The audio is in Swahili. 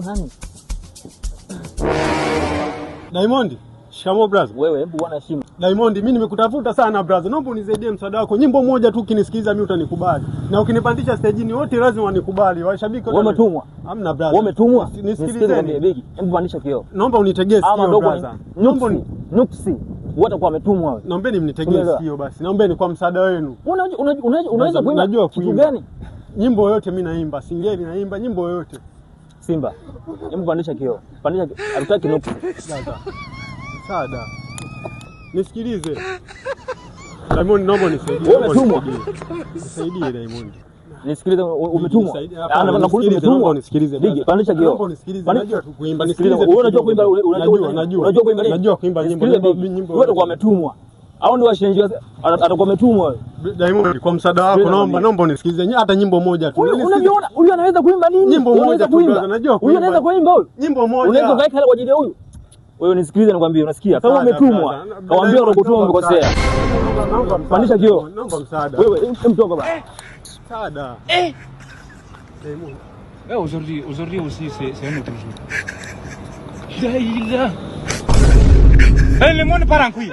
nani? Diamond, shamo brother. Wewe hebu bwana heshima. Diamond, mimi nimekutafuta sana brother. Naomba unisaidie msaada wako. Nyimbo moja tu ukinisikiliza mimi utanikubali. Na ukinipandisha stage ni wote lazima wanikubali. Washabiki wote. Wewe umetumwa. Hamna brother. Wewe umetumwa. Nisikilize begi. Hebu pandisha kioo. Naomba unitegee sikio brother. Naomba nuksi. Wote kwa wametumwa wewe. Naombeni mnitegee sikio basi. Naombeni kwa msaada wenu. Unaweza kuimba kitu gani? Nyimbo yote mimi naimba. Singeli naimba nyimbo yote. Simba. Hebu pandisha kioo. Pandisha hatutaki nuksi. Msaada. Nisikilize. Diamond, naomba nisaidie. Wewe umetumwa. Nisaidie Diamond. Nisikilize, umetumwa. Nakuuliza umetumwa. Nisikilize. Bigi, pandisha kioo. Naomba nisikilize. Najua kuimba. Nisikilize. Wewe unajua kuimba, unajua kuimba. Najua kuimba nyimbo. Wewe kwa umetumwa. Au ndio washenji atakuwa umetumwa wewe. Diamond, kwa msaada wako naomba unisikilize. Hata nyimbo moja tu. Unajiona huyu anaweza kuimba nini? Nyimbo moja tu. Najua kuimba. Huyu anaweza kuimba huyu? Nyimbo moja. Unaweza kaika kwa ajili ya huyu? Wewe nisikilize nikwambie, unasikia? Kama umetumwa, kawaambia unakutumwa umekosea. Pandisha kioo. Naomba msaada. Wewe mtoka baba. Msaada. Diamond. Aujourd'hui aussi c'est un autre jour. Le monde part en couille.